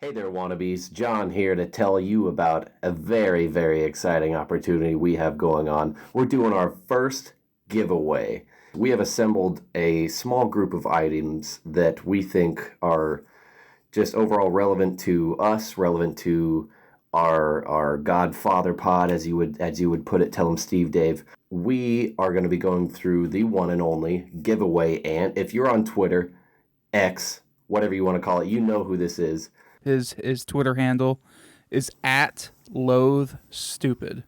Hey there, Wannabeez. John here to tell you about a very, very exciting opportunity we have going on. We're doing our first giveaway. We have assembled a small group of items that we think are just overall relevant to us, relevant to our Godfather pod, as you would put it. Tell him, Steve, Dave. We are going to be going through the one and only giveaway ant. If you're on Twitter, X, whatever you want to call it, you know who this is. His Twitter handle is at loathe stupid.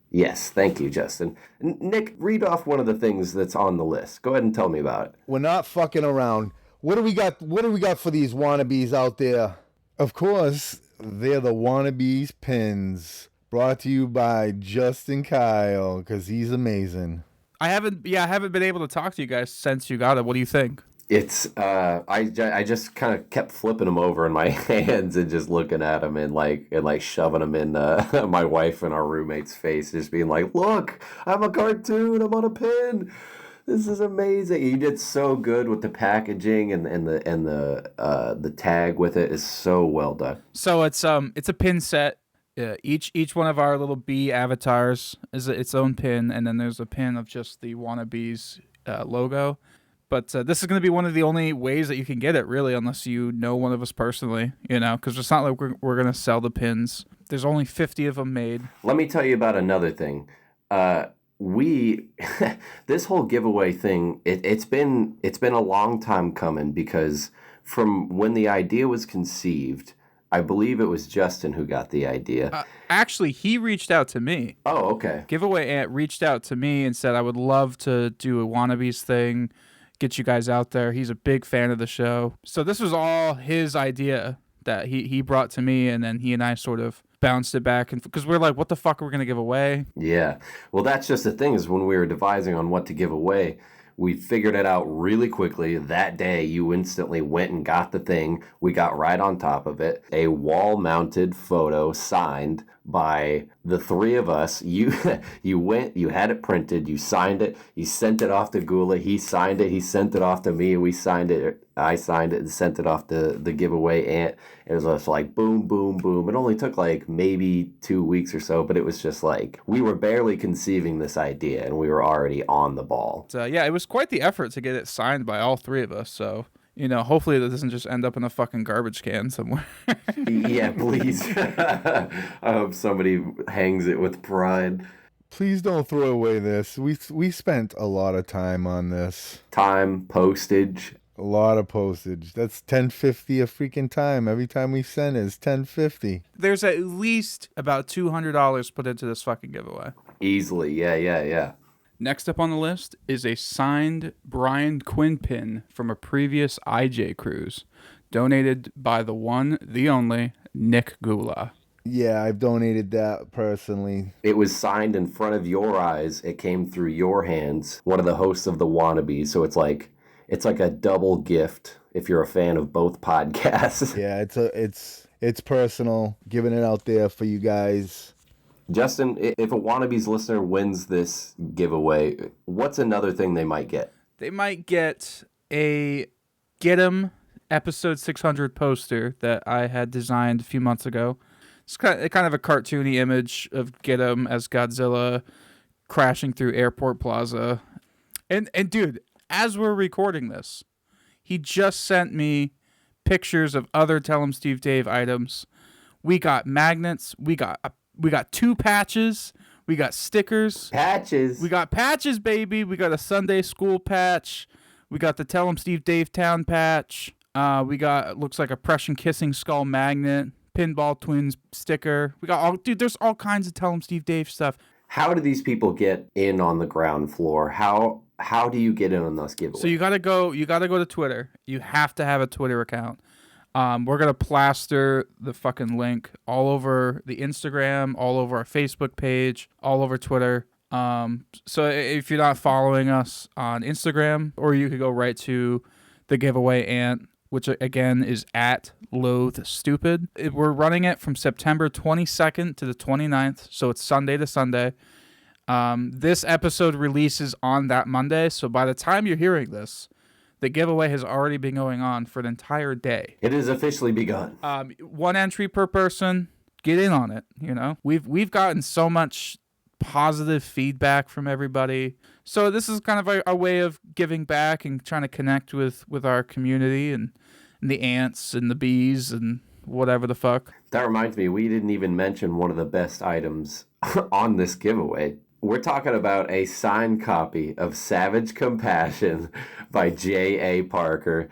Yes, thank you, Justin. Nick, read off one of the things that's on the list. Go ahead and tell me about it. We're not fucking around. What do we got? What do we got for these Wannabees out there? Of course, they're the Wannabees pins, brought to you by Justin Kyle, because he's amazing. I haven't been able to talk to you guys since you got it. What do you think? It's I just kind of kept flipping them over in my hands and just looking at them and like shoving them in my wife and our roommate's face, just being like, "Look, I'm a cartoon. I'm on a pin. This is amazing." You did so good with the packaging and the tag with it is so well done. So it's a pin set. Each one of our little bee avatars is its own pin, and then there's a pin of just the Wannabeez logo. But this is going to be one of the only ways that you can get it, really, unless you know one of us personally, because it's not like we're going to sell the pins. There's only 50 of them made. Let me tell you about another thing. We this whole giveaway thing, it's been a long time coming, because from when the idea was conceived, I believe it was Justin who got the idea. Actually, he reached out to me. Oh, okay. Giveaway Ant reached out to me and said, I would love to do a Wannabeez thing, get you guys out there. He's a big fan of the show. So this was all his idea that he brought to me, and then he and I sort of bounced it back, and because we're like, what the fuck are we going to give away? Yeah. Well, that's just the thing, is when we were devising on what to give away, we figured it out really quickly. That day, you instantly went and got the thing. We got right on top of it. A wall-mounted photo signed by the three of us. You went, you had it printed, you signed it, you sent it off to Gula, he signed it, he sent it off to me, we signed it, I signed it and sent it off to the giveaway ant. It was just like boom, boom, boom. It only took like maybe 2 weeks or so, but it was just like we were barely conceiving this idea and we were already on the ball. So yeah, it was quite the effort to get it signed by all three of us. So hopefully that doesn't just end up in a fucking garbage can somewhere. Yeah, please. I hope somebody hangs it with pride. Please don't throw away this. We spent a lot of time on this. Time, postage. A lot of postage. That's $10.50 a freaking time. Every time we send it, it's $10.50. There's at least about $200 put into this fucking giveaway. Easily, yeah. Next up on the list is a signed Brian Quinn pin from a previous IJ cruise, donated by the one, the only, Nick Gula. Yeah, I've donated that personally. It was signed in front of your eyes. It came through your hands. One of the hosts of the Wannabeez. So it's like a double gift if you're a fan of both podcasts. Yeah, it's personal. Giving it out there for you guys. Justin, if a Wannabeez listener wins this giveaway, what's another thing they might get? They might get a Get 'em episode 600 poster that I had designed a few months ago. It's kind of a cartoony image of Get 'em as Godzilla crashing through Airport Plaza. And dude, as we're recording this, he just sent me pictures of other Tell 'em Steve Dave items. We got magnets. We got 2 patches. We got stickers. Patches. We got patches, baby. We got a Sunday school patch. We got the Tell 'em Steve Dave Town patch. We got, looks like a Prussian Kissing Skull magnet. Pinball Twins sticker. We got there's all kinds of Tell 'em Steve Dave stuff. How do these people get in on the ground floor? How do you get in on those giveaways? So you gotta go to Twitter. You have to have a Twitter account. We're gonna plaster the fucking link all over the Instagram, all over our Facebook page, all over Twitter. So if you're not following us on Instagram, or you could go right to the giveaway ant, which again is at Loathe Stupid. We're running it from September 22nd to the 29th, so it's Sunday to Sunday. This episode releases on that Monday, so by the time you're hearing this, The giveaway has already been going on for an entire day. It has officially begun. 1 entry per person. Get in on it. We've gotten so much positive feedback from everybody. So this is kind of a way of giving back and trying to connect with our community and the ants and the bees and whatever the fuck. That reminds me, we didn't even mention one of the best items on this giveaway. We're talking about a signed copy of Savage Compassion by J.A. Parker.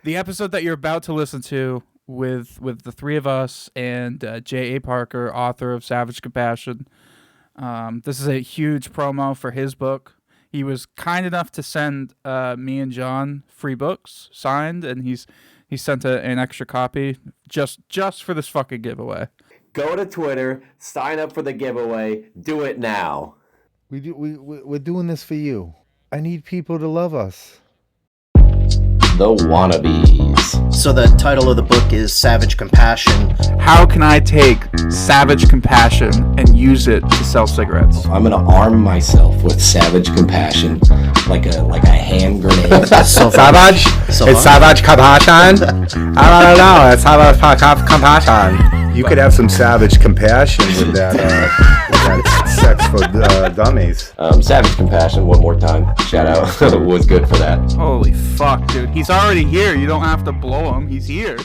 The episode that you're about to listen to with the three of us and J.A. Parker, author of Savage Compassion. This is a huge promo for his book. He was kind enough to send me and John free books signed, and he sent an extra copy just for this fucking giveaway. Go to Twitter, sign up for the giveaway, do it now. We're doing this for you. I need people to love us. The Wannabeez. So the title of the book is Savage Compassion. How can I take Savage Compassion and use it to sell cigarettes? I'm gonna arm myself with Savage Compassion, like a hand grenade. So Savage? So It's Savage Compassion? I don't know. It's Savage Compassion. You could have some savage compassion with that sex for dummies. Savage Compassion, one more time. Shout out. Was good for that. Holy fuck, dude. He's already here. You don't have to blow him. He's here.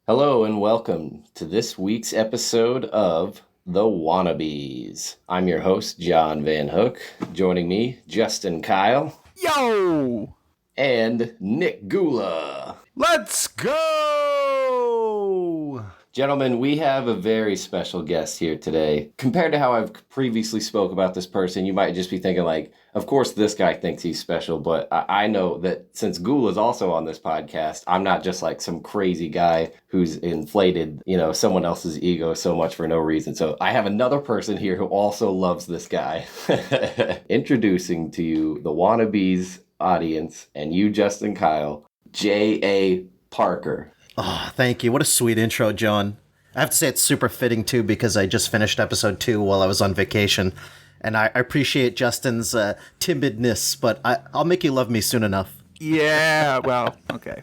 Hello and welcome to this week's episode of The Wannabeez. I'm your host, John Van Hook. Joining me, Justin Kyle. Yo! And Nick Gula. Let's go! Gentlemen, we have a very special guest here today. Compared to how I've previously spoke about this person, you might just be thinking like, of course this guy thinks he's special, but I know that since Ghoul is also on this podcast, I'm not just like some crazy guy who's inflated, someone else's ego so much for no reason. So I have another person here who also loves this guy. Introducing to you the Wannabeez audience and you, Justin Kyle, J.A. Parker. Oh, thank you. What a sweet intro, John. I have to say it's super fitting, too, because I just finished episode 2 while I was on vacation. And I appreciate Justin's timidness, but I'll make you love me soon enough. Yeah, well, okay.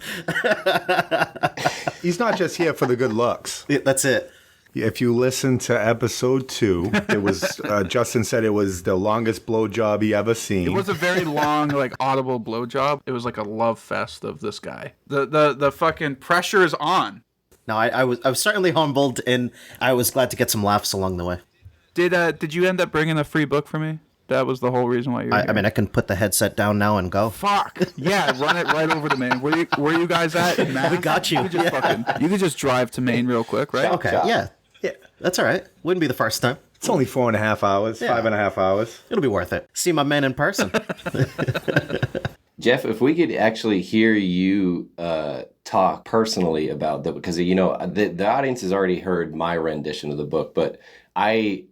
He's not just here for the good looks. Yeah, that's it. If you listen to episode 2, it was Justin said it was the longest blowjob he ever seen. It was a very long, audible blowjob. It was like a love fest of this guy. The fucking pressure is on. No, I was certainly humbled, and I was glad to get some laughs along the way. Did you end up bringing a free book for me? That was the whole reason why you were here. I mean, I can put the headset down now and go. Fuck. Yeah, run it right over to Maine. Where you guys at in Mass? We got you. You could just drive to Maine real quick, right? Okay, yeah, that's all right. Wouldn't be the first time. It's only 4.5 hours, 5.5 hours. It'll be worth it. See my man in person. Jeff, if we could actually hear you talk personally about that, because the audience has already heard my rendition of the book, but I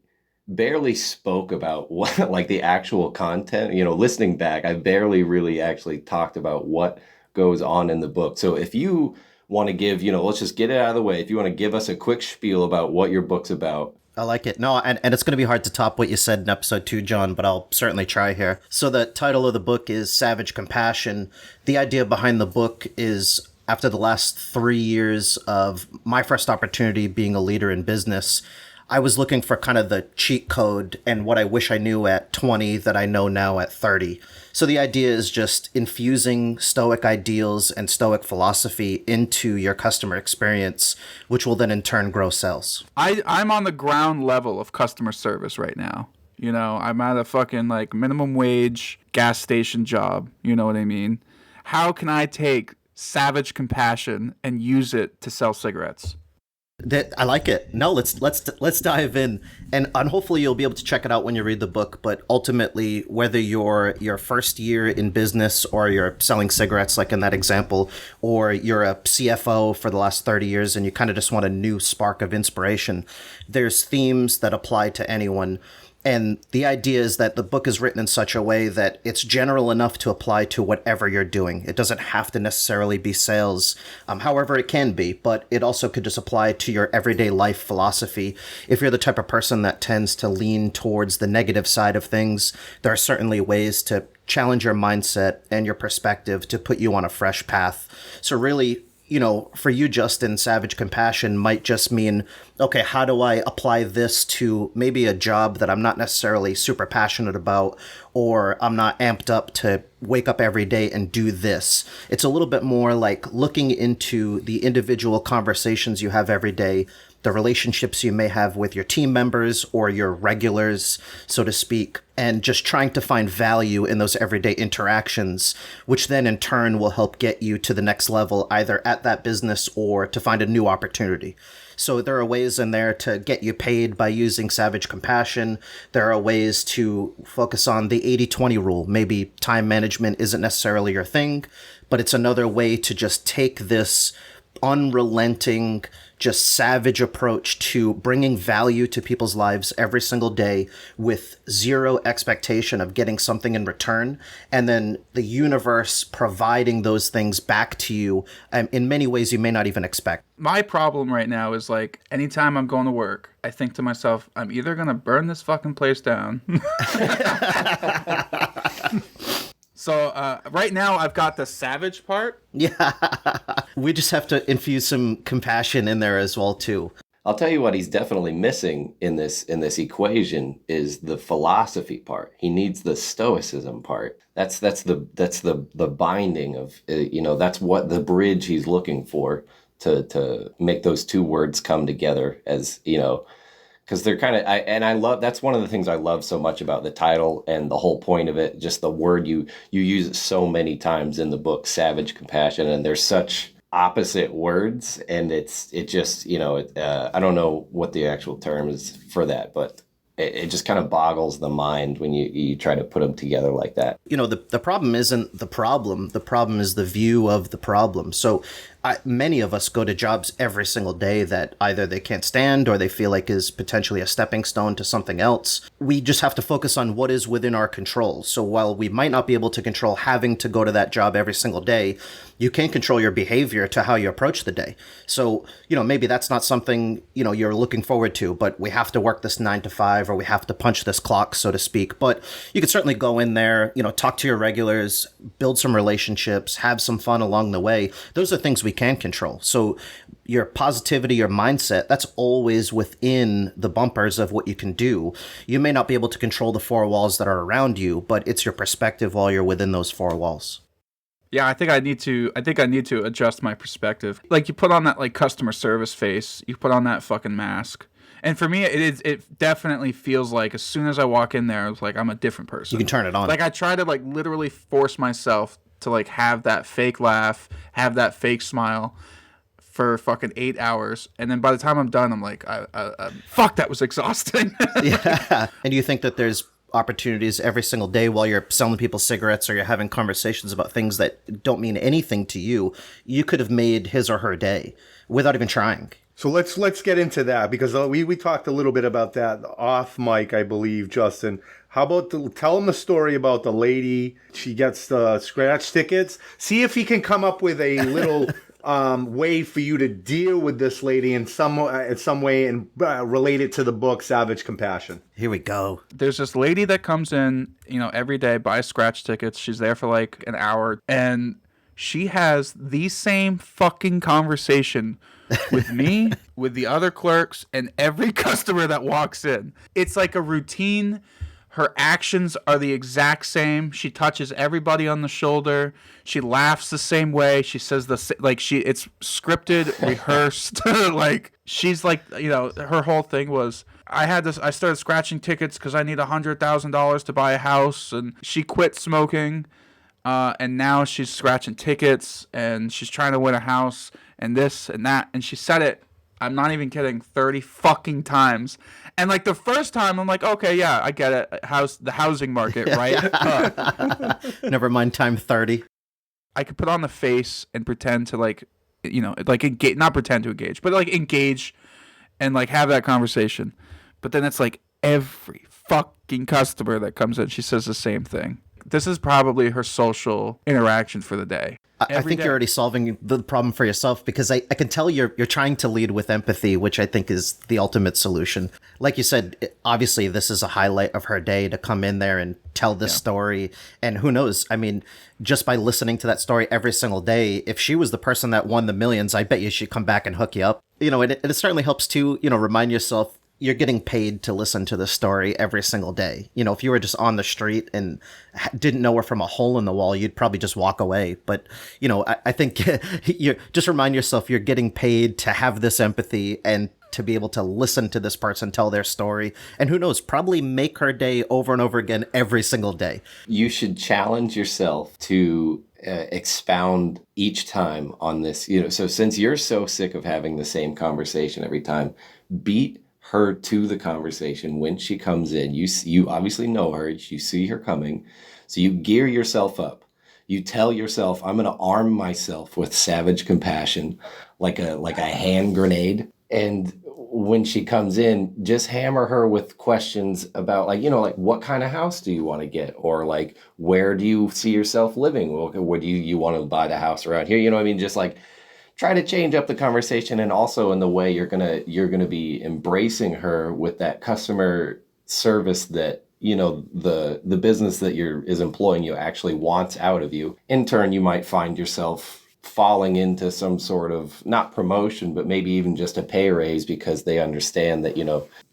barely spoke about what like the actual content. Listening back, I barely really actually talked about what goes on in the book. So if you want to give, let's just get it out of the way. If you want to give us a quick spiel about what your book's about. I like it. No, and it's going to be hard to top what you said in episode 2, John, but I'll certainly try here. So the title of the book is Savage Compassion. The idea behind the book is after the last 3 years of my first opportunity being a leader in business, I was looking for kind of the cheat code and what I wish I knew at 20 that I know now at 30. So the idea is just infusing Stoic ideals and Stoic philosophy into your customer experience, which will then in turn grow sales. I'm on the ground level of customer service right now. I'm at a fucking minimum wage gas station job. You know what I mean? How can I take Savage Compassion and use it to sell cigarettes? I like it. No, let's dive in, and hopefully you'll be able to check it out when you read the book. But ultimately, whether you're your first year in business or you're selling cigarettes, like in that example, or you're a CFO for the last 30 years and you kind of just want a new spark of inspiration, there's themes that apply to anyone. And the idea is that the book is written in such a way that it's general enough to apply to whatever you're doing. It doesn't have to necessarily be sales, however it can be, but it also could just apply to your everyday life philosophy. If you're the type of person that tends to lean towards the negative side of things, there are certainly ways to challenge your mindset and your perspective to put you on a fresh path. So really, for you, Justin, Savage Compassion might just mean, okay, how do I apply this to maybe a job that I'm not necessarily super passionate about, or I'm not amped up to wake up every day and do this. It's a little bit more like looking into the individual conversations you have every day, the relationships you may have with your team members or your regulars, so to speak, and just trying to find value in those everyday interactions, which then in turn will help get you to the next level, either at that business or to find a new opportunity. So there are ways in there to get you paid by using Savage Compassion. There are ways to focus on the 80-20 rule. Maybe time management isn't necessarily your thing, but it's another way to just take this unrelenting, just savage approach to bringing value to people's lives every single day with zero expectation of getting something in return, and then the universe providing those things back to you in many ways you may not even expect. My problem right now is like anytime I'm going to work, I think to myself, I'm either going to burn this fucking place down. So right now I've got the savage part. Yeah. We just have to infuse some compassion in there as well too. I'll tell you what he's definitely missing in this equation is the philosophy part. He needs the stoicism part. That's the binding of that's what the bridge he's looking for to make those two words come together, as because they're kind of, I love, that's one of the things I love so much about the title and the whole point of it, just the word you use it so many times in the book, Savage Compassion, and there's such opposite words, and it just, I don't know what the actual term is for that, but it just kind of boggles the mind when you try to put them together like that. The problem isn't the problem. The problem is the view of the problem. So many of us go to jobs every single day that either they can't stand or they feel like is potentially a stepping stone to something else. We just have to focus on what is within our control. So while we might not be able to control having to go to that job every single day, you can control your behavior to how you approach the day. So, maybe that's not something, you're looking forward to, but we have to work this 9 to 5 or we have to punch this clock, so to speak. But you can certainly go in there, talk to your regulars, build some relationships, have some fun along the way. Those are things we can control. So your positivity, your mindset, that's always within the bumpers of what you can do. You may not be able to control the four walls that are around you, but it's your perspective while you're within those four walls. Yeah, I think I need to adjust my perspective. Like you put on that like customer service face, you put on that fucking mask. And for me, it definitely feels like as soon as I walk in there, it's like I'm a different person. You can turn it on. Like I try to like literally force myself to like have that fake laugh, have that fake smile for fucking 8 hours, and then by the time I'm done, I'm like, fuck, that was exhausting. Yeah. And you think that there's opportunities every single day while you're selling people cigarettes or you're having conversations about things that don't mean anything to you, you could have made his or her day without even trying. So let's get into that, because we talked a little bit about that off mic, I believe, Justin. How about tell him the story about the lady? She gets the scratch tickets. See if he can come up with a little way for you to deal with this lady in some way and relate it to the book Savage Compassion. Here we go. There's this lady that comes in, every day, buys scratch tickets. She's there for like an hour, and she has the same fucking conversation with me, with the other clerks, and every customer that walks in. It's like a routine. Her actions are the exact same. She touches everybody on the shoulder. She laughs the same way. She says it's scripted, rehearsed. Like she's like, her whole thing was, I started scratching tickets because I need $100,000 to buy a house, and she quit smoking. And now she's scratching tickets, and she's trying to win a house, and this and that. And she said it, I'm not even kidding, 30 fucking times. And like the first time, I'm like, okay, yeah, I get it. The housing market, right? Never mind time 30. I could put on the face and pretend to like engage, not pretend to engage, but like engage and like have that conversation. But then it's like every fucking customer that comes in, she says the same thing. This is probably her social interaction for the day. I think you're already solving the problem for yourself, because I can tell you're trying to lead with empathy, which I think is the ultimate solution. Like you said, obviously this is a highlight of her day to come in there and tell this story. And who knows? I mean, just by listening to that story every single day, if she was the person that won the millions, I bet you she'd come back and hook you up. You know, and it certainly helps to, remind yourself you're getting paid to listen to the story every single day. You know, if you were just on the street and didn't know her from a hole in the wall, you'd probably just walk away. But, I think you just remind yourself you're getting paid to have this empathy and to be able to listen to this person tell their story. And who knows, probably make her day over and over again every single day. You should challenge yourself to expound each time on this. So since you're so sick of having the same conversation every time, beat her to the conversation when she comes in. You obviously know her, you see her coming, so you gear yourself up. You tell yourself, I'm going to arm myself with savage compassion, like a hand grenade. And when she comes in, just hammer her with questions about like what kind of house do you want to get, or like where do you see yourself living? Well, where do you want to buy the house around here? You know what I mean? Just like try to change up the conversation, and also in the way you're gonna be embracing her with that customer service that the business that is employing you actually wants out of you. In turn, you might find yourself falling into some sort of not promotion, but maybe even just a pay raise, because they understand that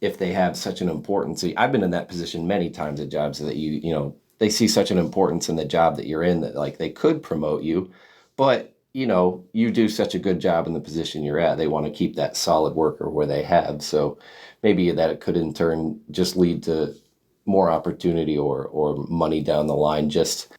if they have such an importance. I've been in that position many times at jobs that they see such an importance in the job that you're in that like they could promote you, but you do such a good job in the position you're at. They want to keep that solid worker where they have. So maybe that it could in turn just lead to more opportunity or money down the line,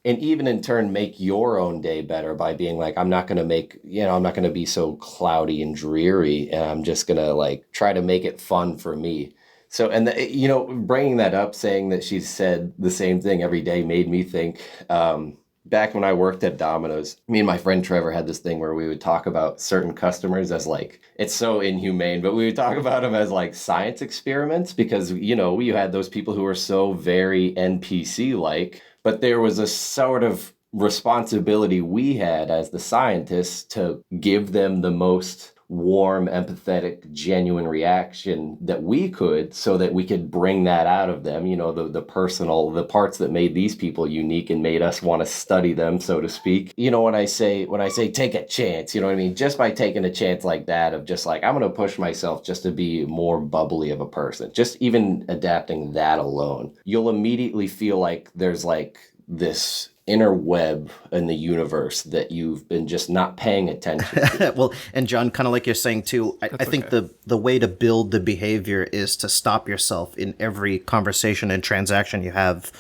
and even in turn make your own day better by being like, I'm not going to be so cloudy and dreary, and I'm just going to like try to make it fun for me. So, and bringing that up, saying that she said the same thing every day made me think, back when I worked at Domino's, me and my friend Trevor had this thing where we would talk about certain customers as like, it's so inhumane, but we would talk about them as like science experiments, because, you had those people who were so very NPC-like, but there was a sort of responsibility we had as the scientists to give them the most warm, empathetic, genuine reaction that we could, so that we could bring that out of them, the personal, the parts that made these people unique and made us want to study them, so to speak. When I say take a chance, you know what I mean? Just by taking a chance like that of just like, I'm going to push myself just to be more bubbly of a person, just even adapting that alone, you'll immediately feel like there's like this inner web in the universe that you've been just not paying attention to. Well, and John, kind of like you're saying too, I think the way to build the behavior is to stop yourself in every conversation and transaction you have.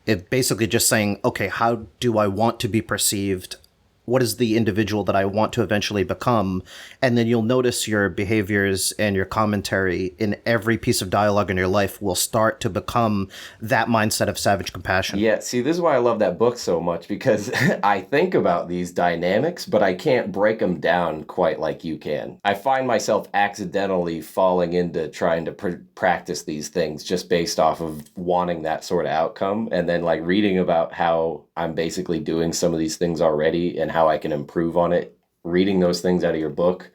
It basically just saying, okay, how do I want to be perceived? What is the individual that I want to eventually become? And then you'll notice your behaviors and your commentary in every piece of dialogue in your life will start to become that mindset of savage compassion. Yeah, see, this is why I love that book so much, because I think about these dynamics, but I can't break them down quite like you can. I find myself accidentally falling into trying to practice these things just based off of wanting that sort of outcome, and then like reading about how I'm basically doing some of these things already and how I can improve on it, reading those things out of your book.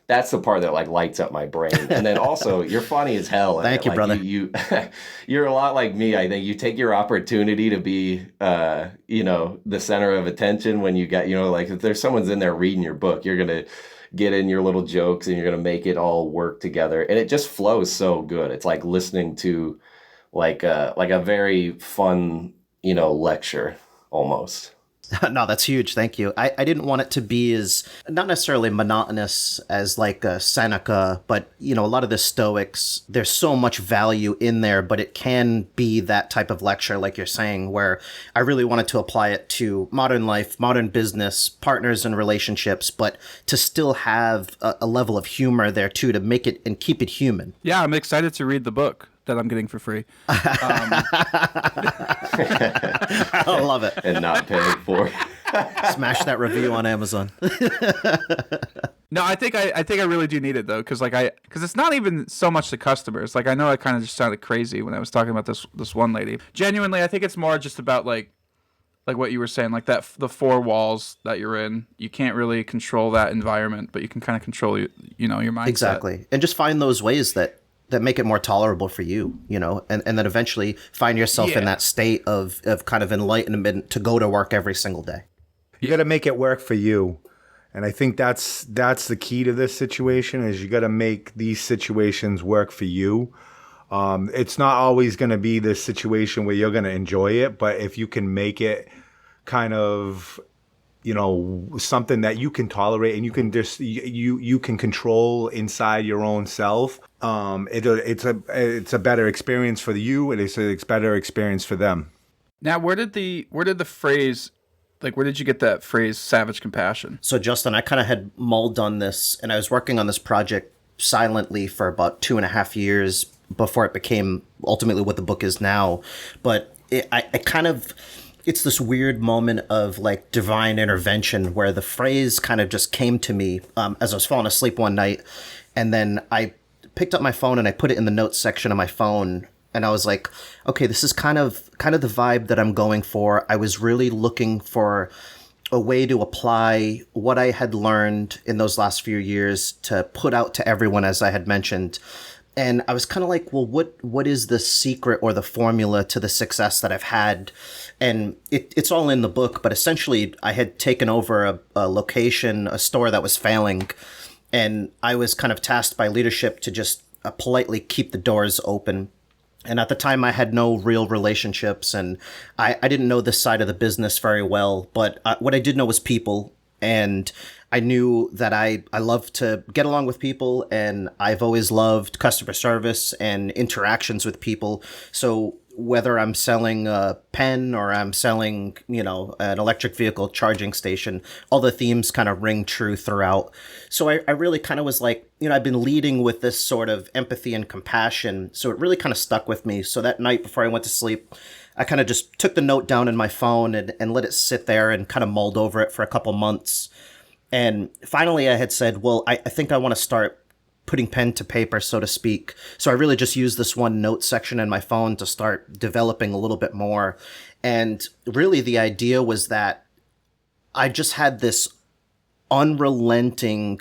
That's the part that like lights up my brain. And then also, you're funny as hell. Thank you, like, brother. You're a lot like me. I think you take your opportunity to be, the center of attention when you got, like if there's someone's in there reading your book, you're going to get in your little jokes and you're going to make it all work together. And it just flows so good. It's like listening to like a very fun, lecture almost. No, that's huge. Thank you. I didn't want it to be as, not necessarily monotonous as like a Seneca, but, a lot of the Stoics, there's so much value in there, but it can be that type of lecture, like you're saying, where I really wanted to apply it to modern life, modern business, partners and relationships, but to still have a level of humor there too, to make it and keep it human. Yeah, I'm excited to read the book that I'm getting for free. I love it. And not paying for it. Smash that review on Amazon. No, I think I really do need it though, because it's not even so much the customers. Like I know I kind of just sounded crazy when I was talking about this one lady. Genuinely, I think it's more just about like what you were saying, like that the four walls that you're in. You can't really control that environment, but you can kind of control your mindset. Exactly, and just find those ways that make it more tolerable for you, and then eventually find yourself in that state of kind of enlightenment to go to work every single day. You got to make it work for you. And I think that's the key to this situation is you got to make these situations work for you. It's not always going to be this situation where you're going to enjoy it, but if you can make it kind of, something that you can tolerate and you can just you can control inside your own self, it's a better experience for you, and it's a better experience for them. Now, where did the phrase? Like, where did you get that phrase, savage compassion? So, Justin, I kind of had mulled on this, and I was working on this project silently for about 2.5 years before it became ultimately what the book is now. But it's this weird moment of, like, divine intervention where the phrase kind of just came to me as I was falling asleep one night. And then I picked up my phone and I put it in the notes section of my phone. And I was like, okay, this is kind of the vibe that I'm going for. I was really looking for a way to apply what I had learned in those last few years to put out to everyone, as I had mentioned. And I was kind of like, well, what is the secret or the formula to the success that I've had? And it's all in the book, but essentially I had taken over a location, a store that was failing. And I was kind of tasked by leadership to just politely keep the doors open. And at the time, I had no real relationships, and I didn't know this side of the business very well. But what I did know was people, and I knew that I love to get along with people, and I've always loved customer service and interactions with people. So whether I'm selling a pen or I'm selling, an electric vehicle charging station, all the themes kind of ring true throughout. So I really kind of was like, I've been leading with this sort of empathy and compassion. So it really kind of stuck with me. So that night before I went to sleep, I kind of just took the note down in my phone and let it sit there and kind of mulled over it for a couple months. And finally I had said, well, I think I want to start putting pen to paper, so to speak. So I really just used this one note section in my phone to start developing a little bit more. And really the idea was that I just had this unrelenting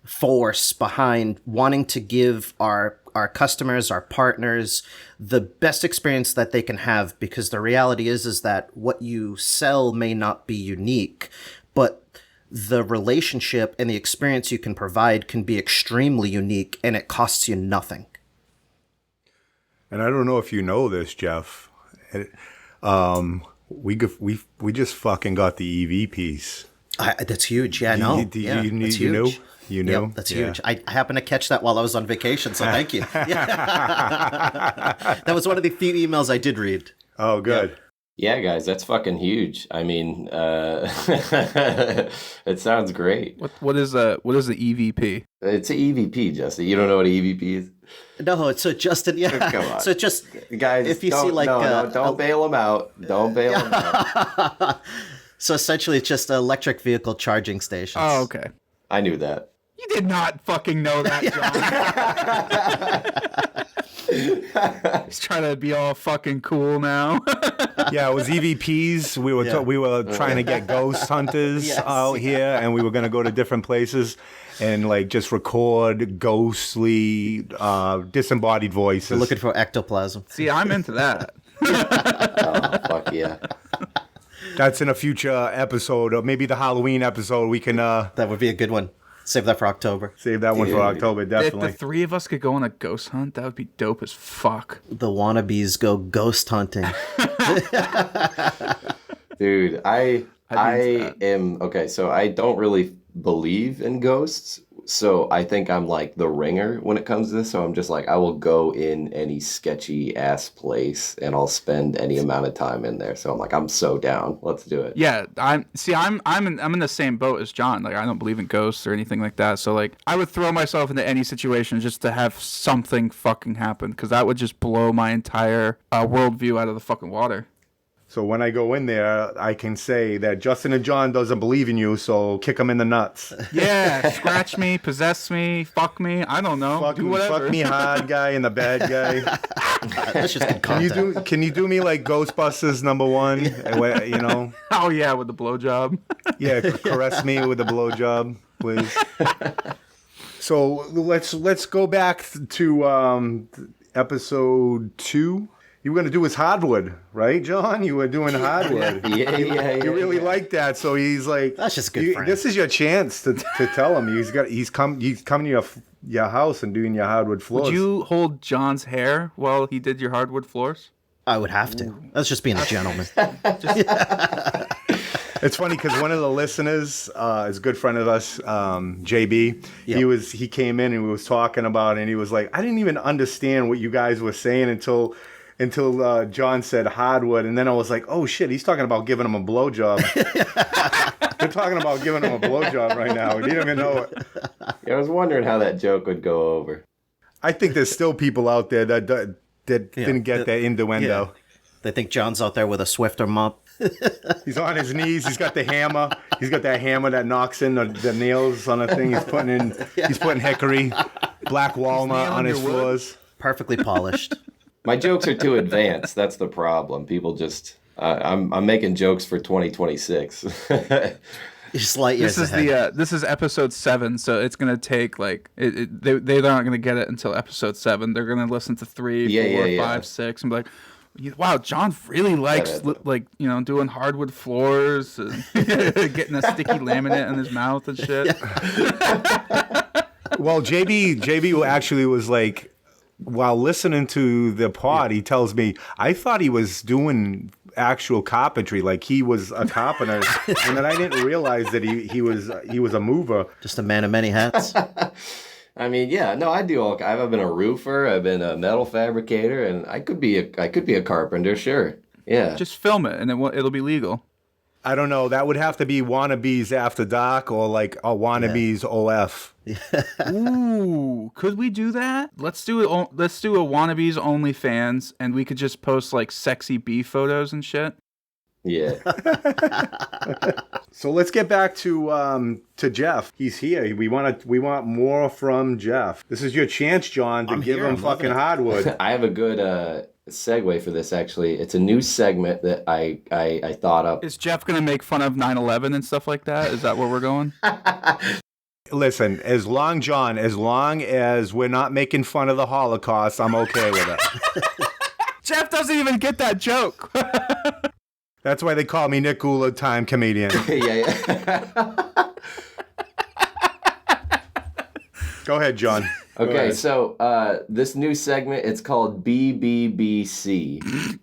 force behind wanting to give our customers, our partners, the best experience that they can have, because the reality is that what you sell may not be unique, but the relationship and the experience you can provide can be extremely unique, and it costs you nothing. And I don't know if you know this, Jeff. We just fucking got the EV piece. That's huge. Yeah, no. You knew? You knew? Yep, that's huge. I happened to catch that while I was on vacation, so thank you. That was one of the few emails I did read. Oh, good. Yep. Yeah, guys, that's fucking huge. I mean, it sounds great. What is the EVP? It's an EVP, Justin. You don't know what an EVP is? No, so Justin, yeah. Come on. So just guys, if you see like don't bail them out. Don't bail them out. So essentially, it's just electric vehicle charging stations. Oh, okay. I knew that. You did not fucking know that, John. He's trying to be all fucking cool now. Yeah, it was EVPs. We were trying to get ghost hunters out here, and we were going to go to different places and like just record ghostly, disembodied voices. We're looking for ectoplasm. See, I'm into that. Oh, fuck yeah. That's in a future episode, or maybe the Halloween episode. We can That would be a good one. Save that for October. Save that one for October, definitely. If the three of us could go on a ghost hunt, that would be dope as fuck. The Wannabeez go ghost hunting. Dude, I am okay, so I don't really believe in ghosts. So I think I'm like the ringer when it comes to this. So I'm just like, I will go in any sketchy ass place and I'll spend any amount of time in there. So I'm like, I'm so down. Let's do it. Yeah, I'm in the same boat as John. Like, I don't believe in ghosts or anything like that. So like, I would throw myself into any situation just to have something fucking happen, because that would just blow my entire worldview out of the fucking water. So when I go in there, I can say that Justin and John doesn't believe in you, so kick them in the nuts. Yeah, scratch me, possess me, fuck me. I don't know. Do whatever. Fuck me hard guy and the bad guy. That's just good content. Can you do me like Ghostbusters #1? You know? Oh yeah, with the blowjob. Yeah, caress me with a blowjob, please. So let's go back to episode 2. You were going to do his hardwood, right, John? You were doing hardwood. Yeah. You really like that, so he's like, That's just good friend. This is your chance to tell him. He's coming to your house and doing your hardwood floors. Would you hold John's hair while he did your hardwood floors? I would have to. That's just being a gentleman. It's funny because one of the listeners is a good friend of us, JB. Yep. He came in and we was talking about it, and he was like, I didn't even understand what you guys were saying until John said hardwood, and then I was like, oh shit, he's talking about giving him a blowjob. They're talking about giving him a blowjob right now. He didn't even know it. Yeah, I was wondering how that joke would go over. I think there's still people out there that didn't get that innuendo. Yeah. They think John's out there with a Swifter mop. He's on his knees. He's got the hammer. He's got that hammer that knocks in the nails on a thing. He's putting hickory, black walnut on his floors. Perfectly polished. My jokes are too advanced. That's the problem. People just I'm making jokes for 2026. Just light years ahead. This is episode 7, so it's gonna take like they're not gonna get it until episode 7. They're gonna listen to 3, 4, 5, 6, and be like, wow, John really likes doing hardwood floors, and getting a sticky laminate in his mouth and shit. Well, JB actually was like, while listening to the pod, he tells me, I thought he was doing actual carpentry, like he was a carpenter, and then I didn't realize that he was a mover. Just a man of many hats. I mean, yeah, no, I do all. I've been a roofer, I've been a metal fabricator, and I could be a carpenter, sure. Yeah. Just film it, and it'll be legal. I don't know. That would have to be Wannabeez After Dark or like a Wannabeez OF. Ooh, could we do that? Let's do it. Let's do a Wannabeez OnlyFans, and we could just post like sexy bee photos and shit. Yeah. So let's get back to Jeff. He's here. We want more from Jeff. This is your chance, John, to give him fucking hardwood. I have a good segue for this, actually. It's a new segment that I thought up. Is Jeff gonna make fun of 9/11 and stuff like that? Is that where we're going? Listen, as long as we're not making fun of the Holocaust, I'm okay with it. Jeff doesn't even get that joke. That's why they call me Nick Gula, time comedian. Yeah. Go ahead, John. Okay, so this new segment, it's called BBBC.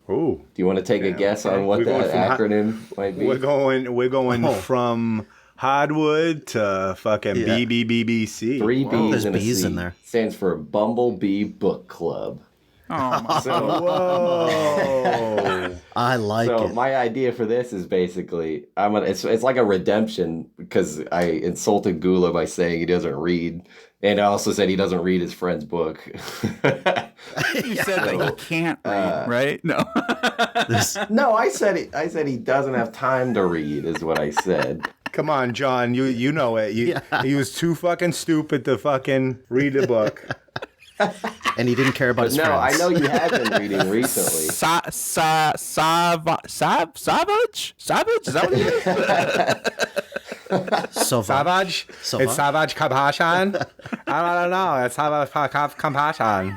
Ooh. Do you want to take a guess on what that acronym might be? We're going from hardwood to fucking BBBBC. 3 B's There's and a bees C. in there. Stands for Bumblebee Book Club. Oh my Whoa. I like So it. my idea for this is basically it's like a redemption because I insulted Gula by saying he doesn't read, and I also said he doesn't read his friend's book. You said that he can't read, right? No. No, I said he doesn't have time to read is what I said. Come on, John. You know it. He was too fucking stupid to fucking read a book. And he didn't care about his No, friends. I know you have been reading recently. Savage? Savage? Is that what it is? Savage? It's Savage Compassion? I don't know. It's Savage Compassion.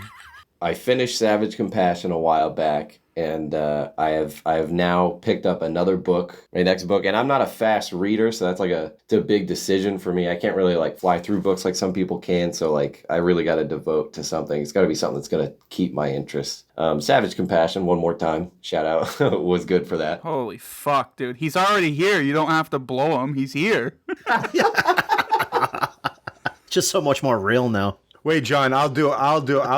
I finished Savage Compassion a while back, and I have now picked up another book, my next book, and I'm not a fast reader, so that's it's a big decision for me. I can't really fly through books like some people can, so I really got to devote to something. It's got to be something that's going to keep my interest. Savage Compassion, one more time, shout out, was good for that. Holy fuck, dude. He's already here. You don't have to blow him. He's here. Just so much more real now. Wait, John, I'll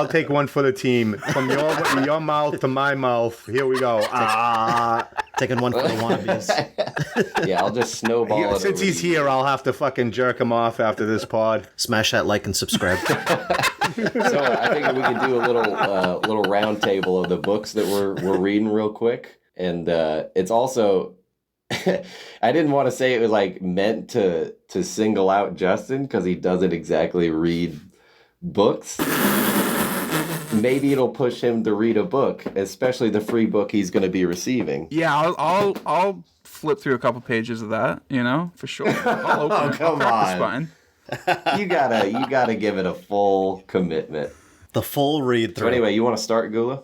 take one for the team. From your mouth to my mouth. Here we go. Taking one for the Wannabeez. Yeah, I'll just snowball it. Since he's here, I'll have to fucking jerk him off after this pod. Smash that like and subscribe. So I figured we could do a little round table of the books that we're reading real quick. And it's also, I didn't want to say it was like meant to single out Justin because he doesn't exactly read books. Maybe it'll push him to read a book, especially the free book he's going to be receiving. Yeah, I'll flip through a couple pages of that, for sure. I'll open it. Come I'll crack the on. spine. You gotta give it a full commitment. The full read through. So anyway, you want to start, Gula?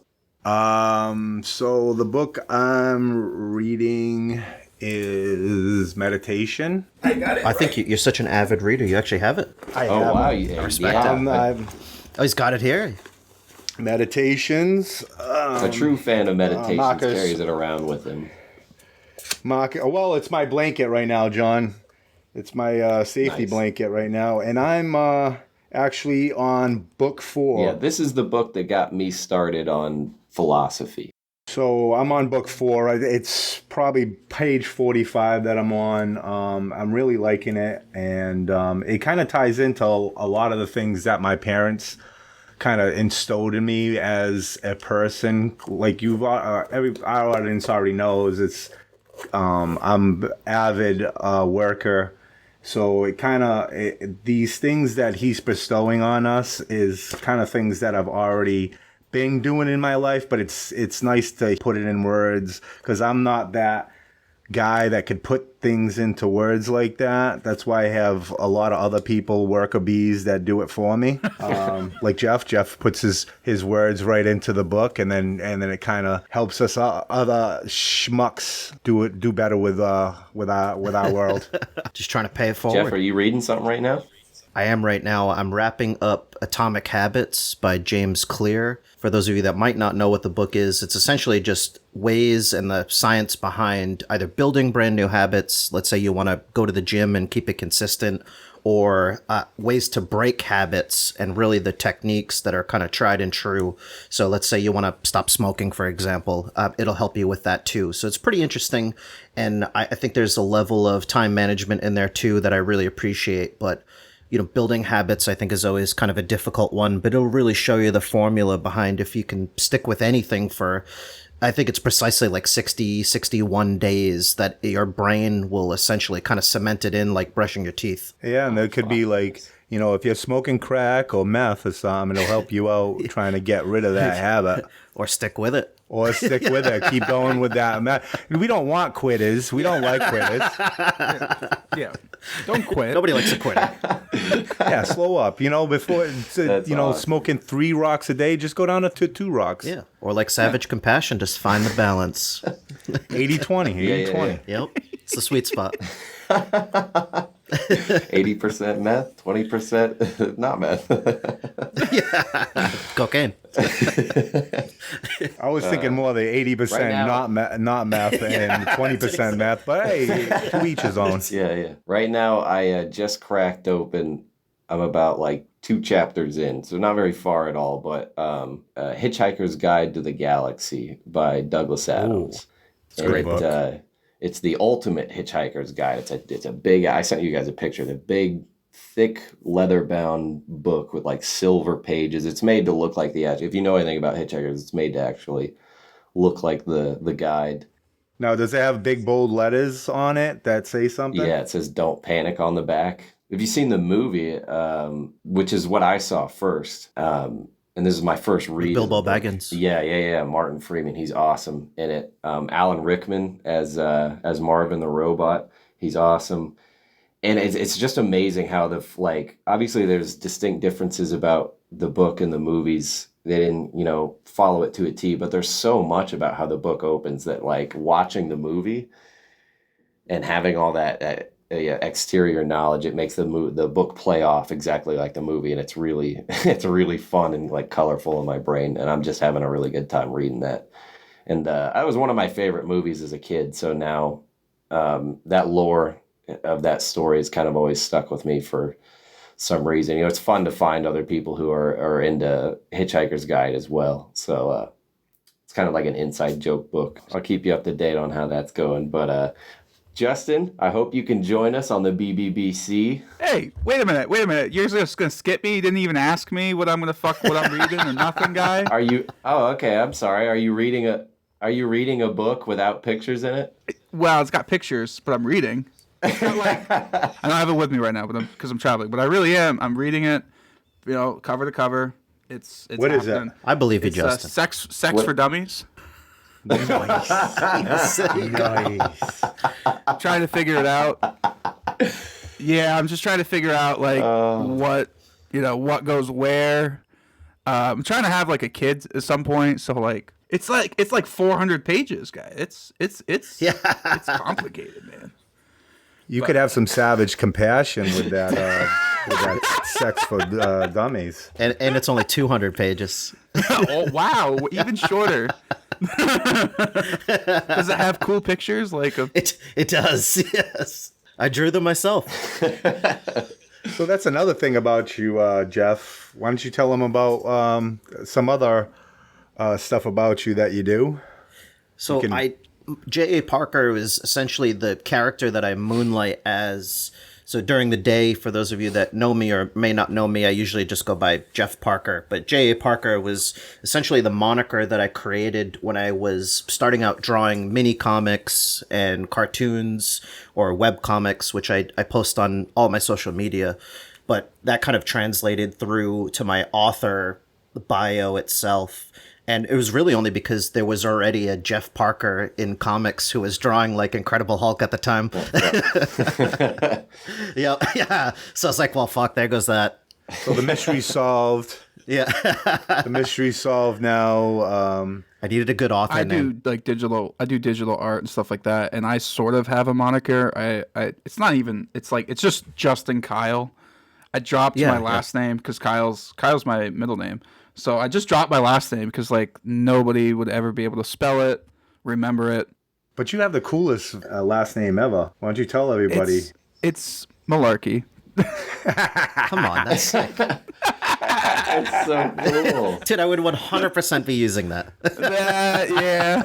So the book I'm reading is Meditation. I got it. I think you're such an avid reader. You actually have it. I Oh have wow, it. yeah, respect I've He's got it here. Meditations. a true fan of meditations Marcus. carries it around with him. Well, it's my blanket right now, John. It's my safety Nice. blanket right now, and I'm actually on book 4. Yeah, this is the book that got me started on philosophy. So I'm on book 4. It's probably page 45 that I'm on. I'm really liking it, and it kind of ties into a lot of the things that my parents kind of instilled in me as a person. Like our audience already knows, it's I'm avid worker. So it kind of these things that he's bestowing on us is kind of things that I've already been doing in my life, but it's nice to put it in words because I'm not that guy that could put things into words like that. That's why I have a lot of other people, Wannabeez, that do it for me. Like Jeff. Jeff puts his words right into the book, and then it kind of helps us other schmucks do better with our world. Just trying to pay it forward. Jeff, are you reading something right now? I am right now. I'm wrapping up Atomic Habits by James Clear. For those of you that might not know what the book is, it's essentially just ways and the science behind either building brand new habits. Let's say you want to go to the gym and keep it consistent, or ways to break habits and really the techniques that are kind of tried and true. So let's say you want to stop smoking, for example. It'll help you with that too. So it's pretty interesting. And I think there's a level of time management in there too that I really appreciate. But building habits, I think, is always kind of a difficult one, but it'll really show you the formula behind if you can stick with anything for, I think it's precisely like 60, 61 days that your brain will essentially kind of cement it in like brushing your teeth. Yeah, and there could be like, if you're smoking crack or meth or something, it'll help you out trying to get rid of that habit. Or stick with it. Or stick with it. Keep going with that. We don't want quitters. We don't like quitters. Yeah. Don't quit. Nobody likes a quitter. Yeah, slow up. Before, awesome. smoking 3 rocks a day, just go down to 2 rocks. Yeah. Or like Savage Compassion, just find the balance. 80-20. 80-20. Yep. It's the sweet spot. 80% meth, 20% not meth. Cocaine. I was thinking more the 80% Right now- not meth and 20% meth, but hey, to each his own. Yeah. Right now, I just cracked open. I'm about like 2 chapters in, so not very far at all. But Hitchhiker's Guide to the Galaxy by Douglas Adams. a great book. It's the ultimate hitchhiker's guide. It's a big. I sent you guys a picture. The big, thick, leather-bound book with like silver pages. It's made to look like the actual. If you know anything about hitchhikers, it's made to actually look like the guide. Now, does it have big bold letters on it that say something? Yeah, it says "Don't panic" on the back. Have you seen the movie? Which is what I saw first. And this is my first read. Bilbo Baggins. Yeah. Martin Freeman, he's awesome in it. Alan Rickman as Marvin the robot, he's awesome. And it's just amazing how obviously there's distinct differences about the book and the movies. They didn't, follow it to a T, but there's so much about how the book opens that like watching the movie and having all that exterior knowledge, it makes the book play off exactly like the movie, and it's really fun and like colorful in my brain, and I'm just having a really good time reading that. And that was one of my favorite movies as a kid, so now that lore of that story has kind of always stuck with me for some reason. It's fun to find other people who are into Hitchhiker's Guide as well, so it's kind of like an inside joke book. I'll keep you up to date on how that's going, but Justin, I hope you can join us on the BBBC. Hey, wait a minute. You're just gonna skip me? You didn't even ask me what I'm reading or nothing, guy? Are you? Oh, okay. I'm sorry. Are you reading Are you reading a book without pictures in it? Well, it's got pictures, but I'm reading. It's not like I don't have it with me right now, but because I'm traveling. But I really am. I'm reading it, cover to cover. It's What is happening. it? I believe you, It's Justin. sex for dummies. Nice. I'm trying to figure it out. Yeah, I'm just trying to figure out what goes where. I'm trying to have like a kid at some point, so like it's like 400 pages, guys. It's complicated, man. You could have some savage compassion with that sex for dummies. And it's only 200 pages. Oh wow, even shorter. Does it have cool pictures It does, yes. I drew them myself. So that's another thing about you, Jeff. Why don't you tell them about some other stuff about you that you do? So J.A. Parker is essentially the character that I moonlight as. So during the day, for those of you that know me or may not know me, I usually just go by Jeff Parker. But J.A. Parker was essentially the moniker that I created when I was starting out drawing mini comics and cartoons or web comics, which I post on all my social media. But that kind of translated through to my author bio itself. And it was really only because there was already a Jeff Parker in comics who was drawing like Incredible Hulk at the time. Yeah. So I was like, well, fuck, there goes that. So the mystery's solved. Yeah. The mystery's solved now. I needed a good author name. I do digital art and stuff like that, and I sort of have a moniker. It's not even. It's just Justin Kyle. I dropped my last name because Kyle's my middle name. So I just dropped my last name because like nobody would ever be able to spell it, remember it. But you have the coolest last name ever. Why don't you tell everybody? It's Malarkey. Come on, that's It's so cool. dude. I would 100% be using that. Yeah.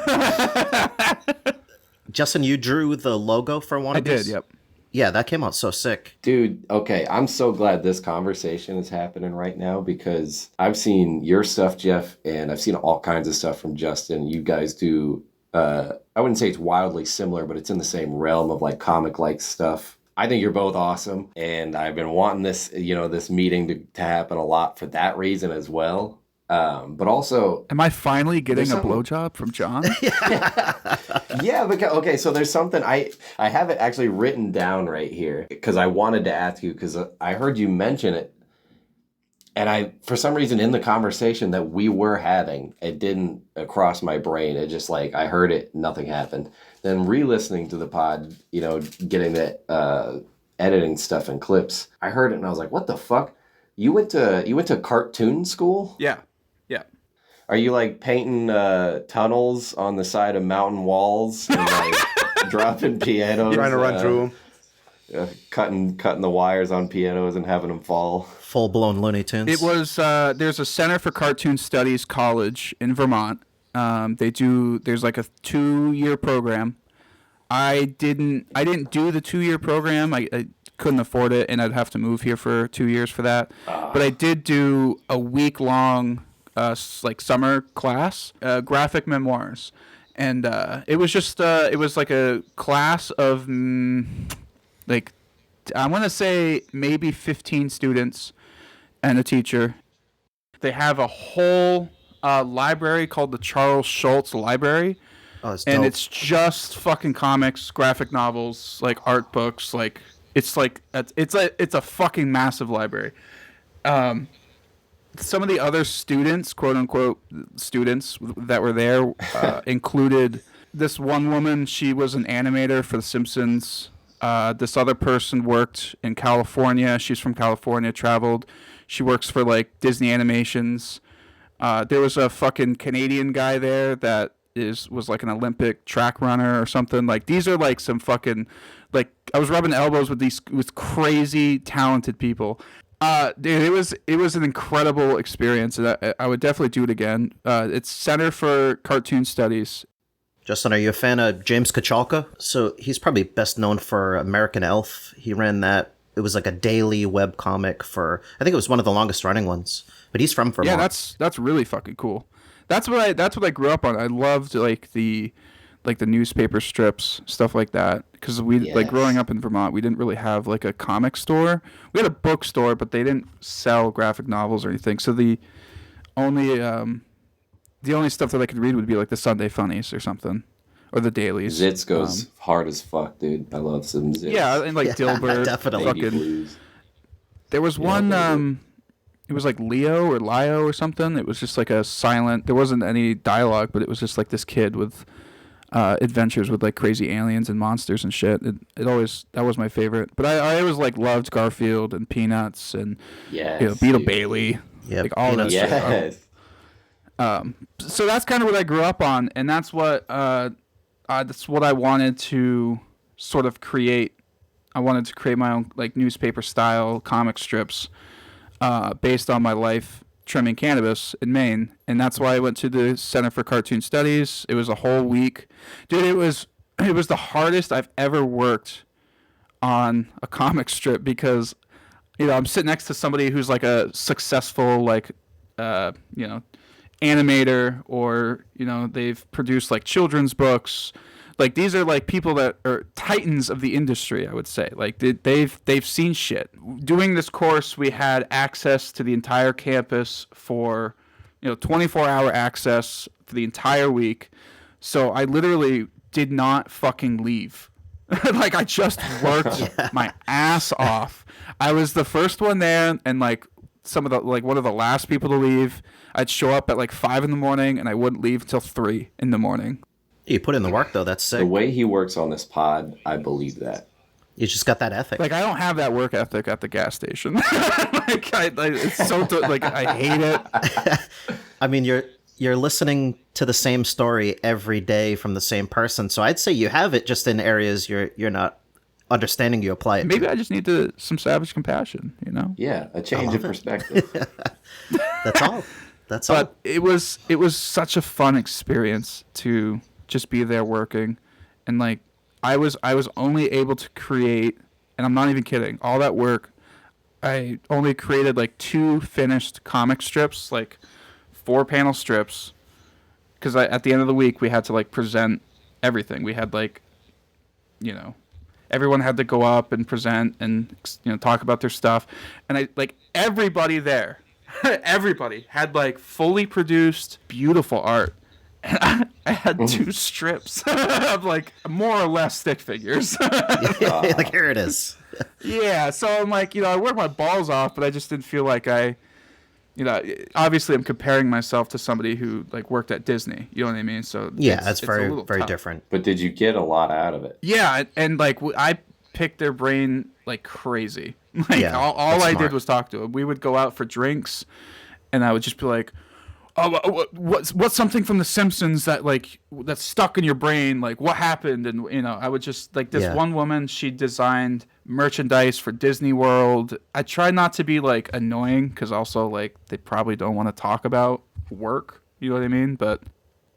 Justin, you drew the logo for Wannabeez? I did. Yep. Yeah, that came out so sick. Dude, okay, I'm so glad this conversation is happening right now because I've seen your stuff, Jeff, and I've seen all kinds of stuff from Justin. You guys do, I wouldn't say it's wildly similar, but it's in the same realm of like comic-like stuff. I think you're both awesome, and I've been wanting this, this meeting to happen a lot for that reason as well. But also, am I finally getting a something- blowjob from John? Yeah, because okay, so there's something I have it actually written down right here because I wanted to ask you because I heard you mention it, and I for some reason in the conversation that we were having, it didn't cross my brain. It just like I heard it, nothing happened. Then re-listening to the pod, getting the editing stuff and clips, I heard it and I was like, what the fuck? You went to cartoon school? Yeah. Are you like painting tunnels on the side of mountain walls and like dropping pianos? Trying to run through them. Cutting the wires on pianos and having them fall. Full-blown Looney Tunes. It was there's a Center for Cartoon Studies college in Vermont. There's like a 2-year program. I didn't do the 2-year program. I couldn't afford it, and I'd have to move here for 2 years for that. But I did do a week-long like summer class, graphic memoirs, and it was just it was like a class of like I want to say maybe 15 students and a teacher. They have a whole library called the Charles Schultz Library. Oh, it's and dope. it's just fucking comics, graphic novels, like art books, like it's a fucking massive library. Some of the other students, quote unquote students that were there, included this one woman. She was an animator for The Simpsons. This other person worked in California. She's from California, traveled. She works for like Disney Animations. There was a fucking Canadian guy there that was like an Olympic track runner or something. Like these are like some fucking like I was rubbing elbows with crazy talented people. Dude, it was an incredible experience, and I would definitely do it again. It's Center for Cartoon Studies. Justin, are you a fan of James Kachalka? So he's probably best known for American Elf. He ran that. It was like a daily web comic for, I think it was one of the longest running ones. But he's from Vermont. Yeah, that's really fucking cool. That's what I grew up on. I loved like the newspaper strips, stuff like that. Because we like growing Yes. up in Vermont, we didn't really have like a comic store. We had a bookstore, but they didn't sell graphic novels or anything. So only the only stuff that I could read would be like the Sunday Funnies or something, or the dailies. Zitz goes hard as fuck, dude. I love some Zitz. Yeah, and like Dilbert, definitely. Lady fucking. Blues. There was one. It was like Leo or Lio or something. It was just like a silent. There wasn't any dialogue, but it was just like this kid with adventures with like crazy aliens and monsters and shit. It always that was my favorite. But I always like loved Garfield and Peanuts and Yes, Beetle dude. Bailey. Yeah, like all that shit. Yes. So that's kind of what I grew up on, and that's what I wanted to sort of create. I wanted to create my own like newspaper style comic strips based on my life trimming cannabis in Maine, and that's why I went to the Center for Cartoon Studies. It was a whole week, dude. It was the hardest I've ever worked on a comic strip because I'm sitting next to somebody who's like a successful like animator, or they've produced like children's books. Like these are like people that are titans of the industry, I would say. Like they've seen shit. Doing this course, we had access to the entire campus for 24-hour access for the entire week. So I literally did not fucking leave. Like I just worked my ass off. I was the first one there, and like some of the like one of the last people to leave. I'd show up at like 5 a.m. and I wouldn't leave until 3 a.m. You put in the work, though. That's sick. The way he works on this pod, I believe that. You just got that ethic. Like I don't have that work ethic at the gas station. It's so like I hate it. I mean, you're listening to the same story every day from the same person, so I'd say you have it, just in areas you're not understanding. You apply it. Maybe I just need some savage compassion, Yeah, a change of perspective. That's all. That's all. But it was such a fun experience to just be there working, and like I was only able to create, and I'm not even kidding, all that work. I only created like 2 finished comic strips, like 4-panel strips, because at the end of the week we had to like present everything. We had like, everyone had to go up and present and talk about their stuff, and I like everybody there, everybody had like fully produced, beautiful art. And I had 2 strips of like more or less stick figures. Like, here it is. Yeah, so I'm like, I worked my balls off, but I just didn't feel like obviously I'm comparing myself to somebody who like worked at Disney. You know what I mean? So Yeah, that's it's a very, little very tough. different. But did you get a lot out of it? Yeah, and like I picked their brain like crazy. Like Yeah, all that's I smart. did was talk to them. We would go out for drinks, and I would just be like, "Oh, what's something from The Simpsons that's stuck in your brain? Like what happened?" And I would just like this one woman. She designed merchandise for Disney World. I try not to be like annoying, because also like they probably don't want to talk about work. You know what I mean? But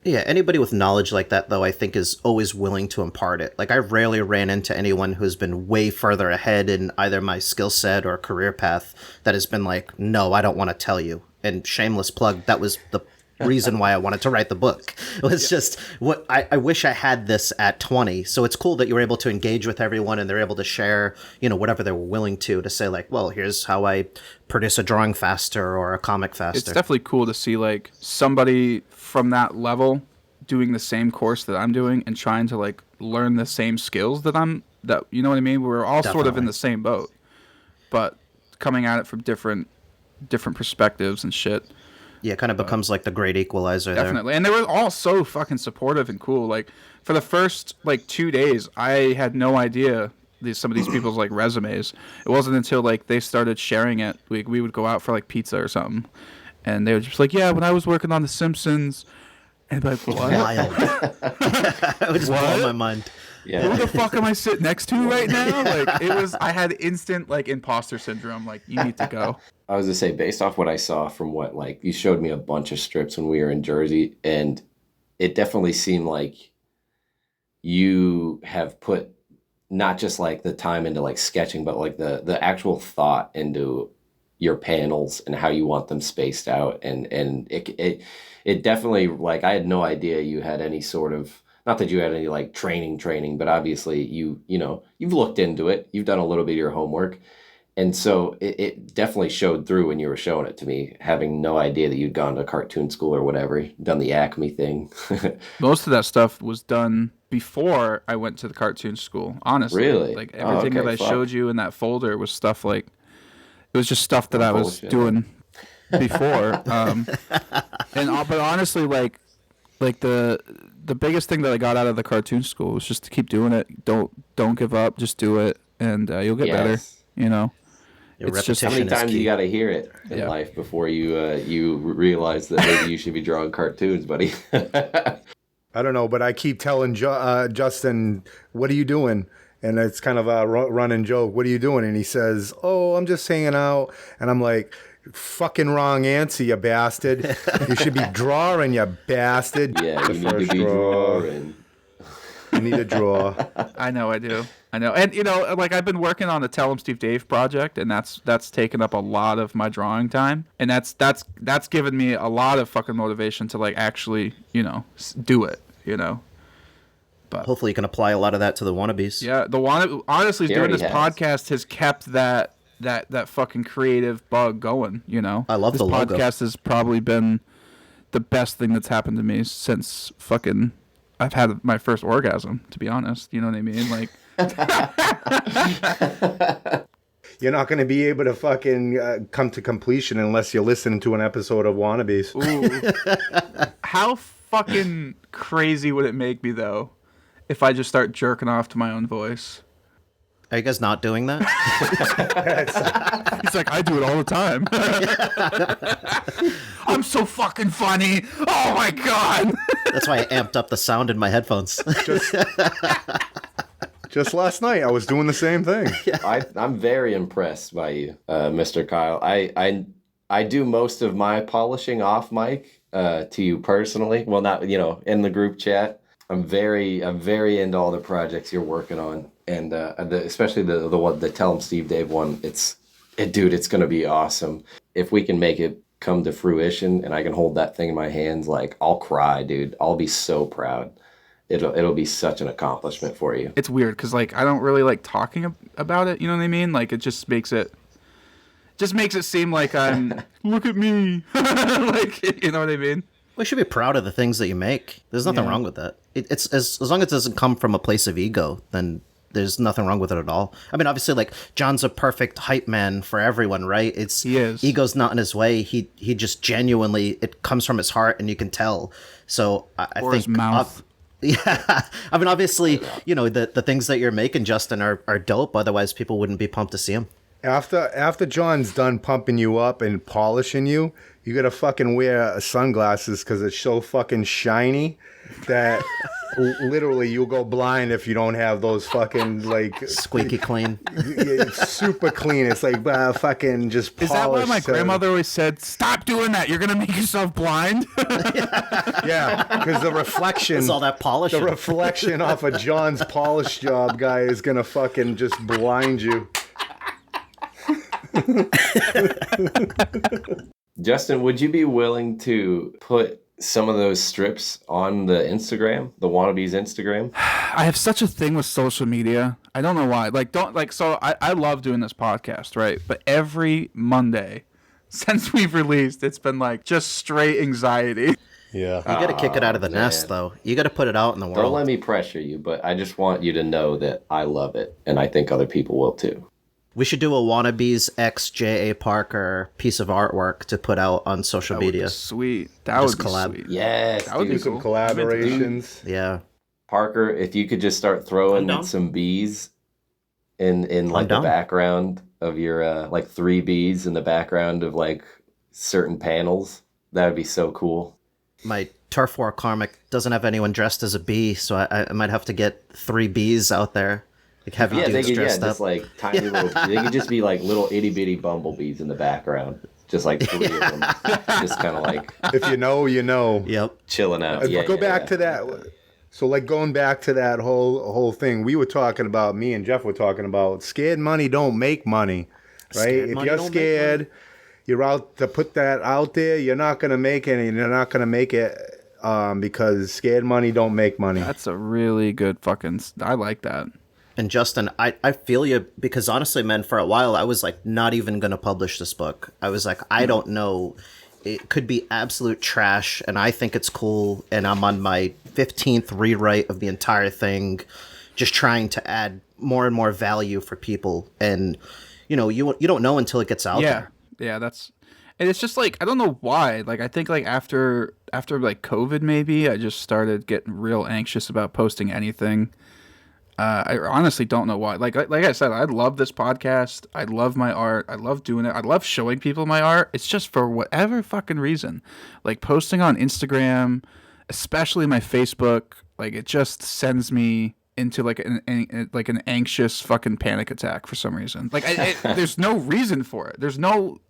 Yeah, anybody with knowledge like that, though, I think is always willing to impart it. Like, I rarely ran into anyone who's been way further ahead in either my skill set or career path that has been like, no, I don't want to tell you. And shameless plug, that was the reason why I wanted to write the book. It was just, what I wish I had this at 20. So it's cool that you were able to engage with everyone and they're able to share, whatever they were willing to say like, well, here's how I produce a drawing faster or a comic faster. it's definitely cool to see like somebody from that level doing the same course that I'm doing and trying to like learn the same skills that you know what I mean? We're all sort of in Definitely. the same boat, but coming at it from different perspectives and shit. Yeah, it kind of becomes like the great equalizer Definitely. And they were all so fucking supportive and cool. Like for the first like 2 days, I had no idea some of these people's like resumes. It wasn't until like they started sharing it. We would go out for like pizza or something, and they were just like, "Yeah, when I was working on The Simpsons," and I'd be like, "What? there. Wild. It would just blow my mind. Yeah. Who the fuck am I sitting next to right now?" Like it was. I had instant like imposter syndrome. Like, you need to go. I was gonna say, based off what I saw from what like you showed me a bunch of strips when we were in Jersey, and it definitely seemed like you have put not just like the time into like sketching, but like the actual thought into your panels and how you want them spaced out. And it definitely, like, I had no idea you had any sort of, not that you had any like training, but obviously you've looked into it, you've done a little bit of your homework. And so it definitely showed through when you were showing it to me, having no idea that you'd gone to cartoon school or whatever, done the Acme thing. Most of that stuff was done before I went to the cartoon school, honestly. Really? Like everything that I showed you in that folder was stuff like, it was just stuff that I was doing before. But honestly, like the biggest thing that I got out of the cartoon school was just to keep doing it. Don't give up. Just do it, and you'll get better. You know. It's just how many times you got to hear it in life before you realize that maybe you should be drawing cartoons, buddy. I don't know, but I keep telling Justin, "What are you doing?" And it's kind of a running joke. What are you doing? And he says, "Oh, I'm just hanging out." And I'm like, "Fucking wrong answer, you bastard. You should be drawing, you bastard." Yeah, you need to be drawing. You need to draw. I know, I do. I know. And, like, I've been working on the Tell 'em Steve Dave project, and that's taken up a lot of my drawing time. And that's given me a lot of fucking motivation to, like, actually, do it, But hopefully you can apply a lot of that to the Wannabeez. Yeah, honestly, doing this podcast has kept that fucking creative bug going, I love this logo. This podcast has probably been the best thing that's happened to me since fucking I've had my first orgasm, to be honest. You know what I mean? Like, you're not going to be able to fucking come to completion unless you listen to an episode of Wannabeez. Ooh. How fucking crazy would it make me, though, if I just start jerking off to my own voice? Are you guys not doing that? He's like, I do it all the time. I'm so fucking funny. Oh my god. That's why I amped up the sound in my headphones. Just last night, I was doing the same thing. I'm very impressed by you, Mr. Kyle. I do most of my polishing off mic to you personally. Well, not in the group chat. I'm very into all the projects you're working on, and especially the Tell 'em Steve Dave one. It's going to be awesome if we can make it come to fruition, and I can hold that thing in my hands. Like, I'll cry, dude. I'll be so proud. It'll be such an accomplishment for you. It's weird because, like, I don't really like talking about it. You know what I mean? Like, it just makes it seem like I'm look at me, like, you know what I mean? We should be proud of the things that you make. There's nothing wrong with that. It's as long as it doesn't come from a place of ego, then there's nothing wrong with it at all. I mean, obviously, like, John's a perfect hype man for everyone, right? He is. Ego's not in his way. He just genuinely, it comes from his heart, and you can tell. So I think his mouth. Yeah, I mean, obviously, the things that you're making, Justin, are dope. Otherwise, people wouldn't be pumped to see them. After John's done pumping you up and polishing you, you gotta fucking wear sunglasses because it's so fucking shiny that literally you'll go blind if you don't have those fucking, like, squeaky clean. It's super clean. It's like fucking just polished. Is that why my grandmother always said, "Stop doing that. You're gonna make yourself blind"? Yeah, because the reflection. It's all that polish. The reflection off of John's polish job, guy, is gonna fucking just blind you. Justin, would you be willing to put some of those strips on the Instagram, the Wannabeez Instagram? I have such a thing with social media. I don't know why. So I love doing this podcast, right? But every Monday since we've released, it's been like just straight anxiety. Yeah. You got to kick it out of the nest, though. You got to put it out in the world. Don't let me pressure you, but I just want you to know that I love it, and I think other people will too. We should do a Wannabeez X J.A. Parker piece of artwork to put out on social media. Would be sweet. That would be sweet. Yes, that would be some cool. collaborations. Yeah. Parker, if you could just start throwing some bees in like the background of your like 3 bees in the background of like certain panels, that would be so cool. My Turf War comic doesn't have anyone dressed as a bee, so I might have to get 3 bees out there. Like heavy dudes dressed up. Just like tiny little. They could just be like little itty bitty bumblebees in the background, just like 3 of them, just kind of like. If you know, you know. Yep. Chilling out. Go back to that. So like going back to that whole thing, we were talking about. Me and Jeff were talking about. Scared money don't make money, right? If you're scared, you're out to put that out there, you're not gonna make it, and you're not gonna make it because scared money don't make money. That's a really good fucking. I like that. And Justin, I feel you, because honestly, man, for a while I was like not even gonna publish this book. I was like, I don't know. It could be absolute trash, and I think it's cool, and I'm on my 15th rewrite of the entire thing, just trying to add more and more value for people. And you don't know until it gets out there. Yeah, that's, and it's just like, I don't know why. Like, I think like after like COVID, maybe I just started getting real anxious about posting anything. I honestly don't know why. Like I said, I love this podcast. I love my art. I love doing it. I love showing people my art. It's just for whatever fucking reason, like posting on Instagram, especially my Facebook, like it just sends me into like an anxious fucking panic attack for some reason. Like there's no reason for it. There's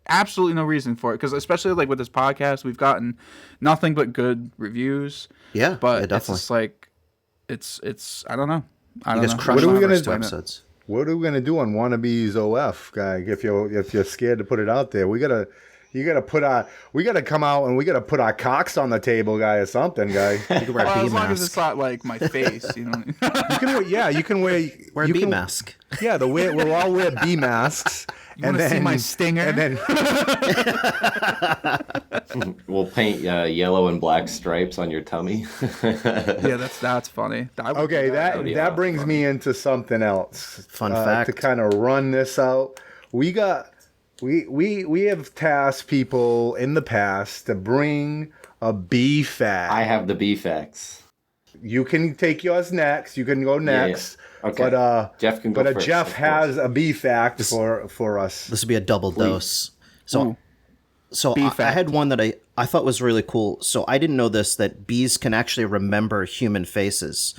absolutely no reason for it, because especially like with this podcast, we've gotten nothing but good reviews. Yeah, but definitely. it's just like it's I don't know. You guys crushed What are we the gonna first two do? episodes. What are we gonna do on Wannabeez OF, guy? If you're scared to put it out there, we gotta come out and we gotta put our cocks on the table, guy, or something, guy. You can wear a Well, bee as long as mask. it's not like my face, you know. You can wear Wear a bee mask. Yeah, we'll all wear bee masks. You want to see my stinger? And then We'll paint yellow and black stripes on your tummy. Yeah, that's funny. okay, would be that awesome. brings me into something else. Fun fact. To kind of run this out. We have tasked people in the past to bring a bee fact. I have the bee facts. You can take yours next. You can go next. Okay. But Jeff can go first, Jeff of has course. a bee fact for us. This would be a double dose. Ooh. So Bee I fact. had one that I thought was really cool. So I didn't know this, that bees can actually remember human faces.